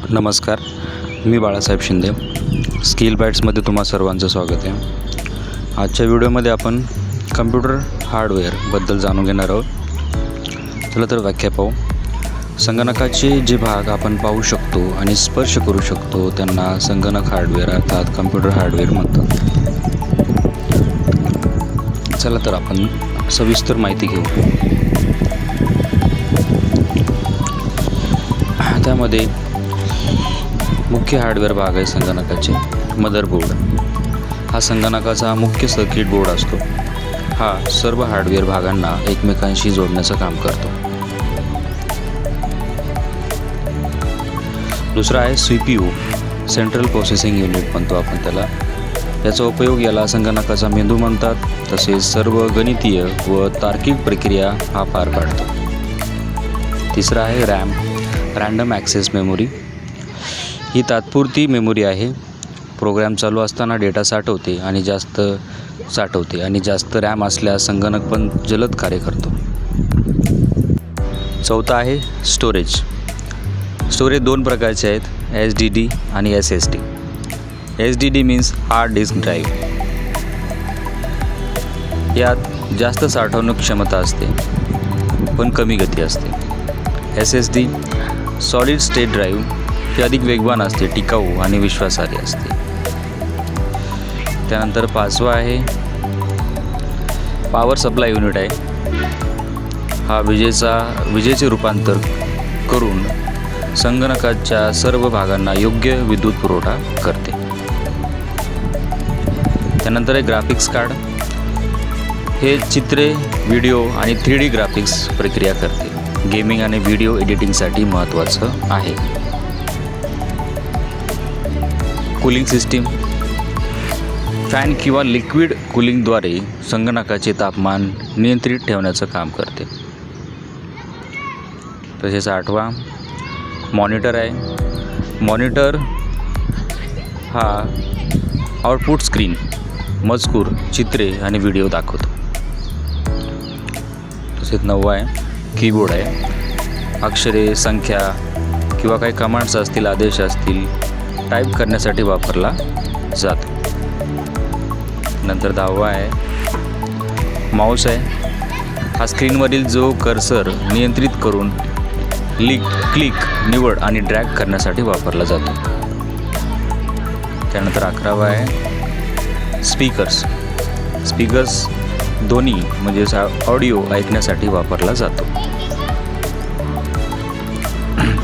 नमस्कार, मी बाळासाहेब शिंदे. स्किल बाईट्समध्ये तुम्हा सर्वांचं स्वागत आहे. आजच्या व्हिडिओमध्ये आपण कम्प्युटर हार्डवेअरबद्दल जाणून घेणार आहोत. चला तर व्याख्या पाहू. संगणकाचे जे भाग आपण पाहू शकतो आणि स्पर्श करू शकतो त्यांना संगणक हार्डवेअर अर्थात कम्प्युटर हार्डवेअर म्हणतात. चला तर आपण सविस्तर माहिती घेऊ. त्यामध्ये मुख्य हार्डवेअर भाग आहे संगणकाचे. मदरबोर्ड हा संगणकाचा मुख्य सर्किट बोर्ड असतो. हा सर्व हार्डवेअर भागांना एकमेकांशी जोडण्याचं काम करतो. दुसरा आहे CPU, सेंट्रल प्रोसेसिंग युनिट म्हणतो आपण त्याला. याचा उपयोग याला संगणकाचा मेंदू म्हणतात. तसेच सर्व गणितीय व तार्किक प्रक्रिया हा पार पाडतो. तिसरा आहे रॅम, रँडम ॲक्सेस मेमोरी. ही तात्पुरती मेमोरी आहे. प्रोग्राम चालू असताना डेटा साठवते आणि जास्त रॅम असल्यास संगणक पण जलद कार्य करतो. चौथा आहे स्टोरेज. स्टोरेज दोन प्रकारचे आहेत, HDD आणि SSD. HDD means hard disk drive. यात जास्त साठवणूक क्षमता असते पण कमी गती असते. SSD सॉलिड स्टेट ड्राईव्ह ही अधिक वेगवान असते, टिकाऊ आणि विश्वासार्ह असते. त्यानंतर पाचवा आहे पॉवर सप्लाय युनिट आहे. हा विजेचे रूपांतर करून संगणकाच्या सर्व भागांना योग्य विद्युत पुरवठा करते. त्यानंतर आहे ग्राफिक्स कार्ड. हे चित्रे, व्हिडिओ आणि 3D ग्राफिक्स प्रक्रिया करते. गेमिंग आणि व्हिडिओ एडिटिंगसाठी महत्त्वाचं आहे. कूलिंग सिस्टीम, फॅन किंवा लिक्विड कूलिंगद्वारे संगणकाचे तापमान नियंत्रित ठेवण्याचं काम करते. तसेच आठवा मॉनिटर आहे. मॉनिटर हा आउटपुट स्क्रीन, मजकूर, चित्रे आणि व्हिडिओ दाखवतो. तसेच नववा आहे कीबोर्ड आहे. अक्षरे, संख्या किंवा काही कमांड्स असतील, आदेश असतील टाईप करण्यासाठी वापरला जातो. नंतर 10वा आहे माऊस आहे. हा स्क्रीनवरील जो कर्सर नियंत्रित करून क्लिक, निवड आणि ड्रॅग करण्यासाठी वापरला जातो. त्यानंतर 11वा आहे स्पीकर्स ध्वनी म्हणजे ऑडिओ ऐकण्यासाठी वापरला जातो.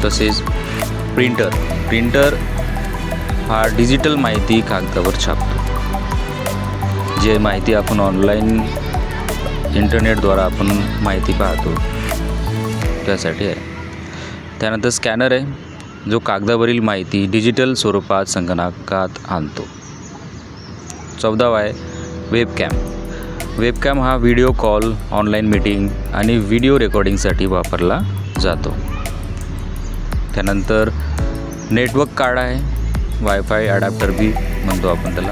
तसेच प्रिंटर हा डिजिटल माहिती कागदावर छापतो. जे माहिती आपण ऑनलाईन इंटरनेटद्वारा आपण माहिती पाहतो त्यासाठी आहे. त्यानंतर स्कॅनर आहे, जो कागदावरील माहिती डिजिटल स्वरूपात संगणकात आणतो. 14वा आहे वेबकॅम हा व्हिडिओ कॉल, ऑनलाईन मीटिंग आणि व्हिडिओ रेकॉर्डिंगसाठी वापरला जातो. त्यानंतर नेटवर्क कार्ड आहे, वायफाय अडॅप्टर बी म्हणतो आपण त्याला.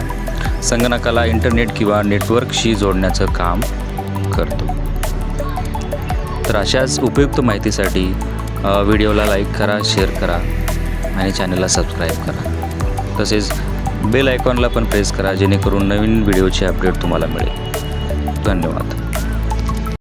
संगणकाला इंटरनेट किंवा नेटवर्कशी जोडण्याचं काम करतो. तर अशाच उपयुक्त माहितीसाठी व्हिडिओला लाईक करा, शेअर करा आणि चॅनलला सबस्क्राईब करा. तसेच बेल आयकॉनला पण प्रेस करा जेणेकरून नवीन व्हिडिओचे अपडेट तुम्हाला मिळेल. धन्यवाद.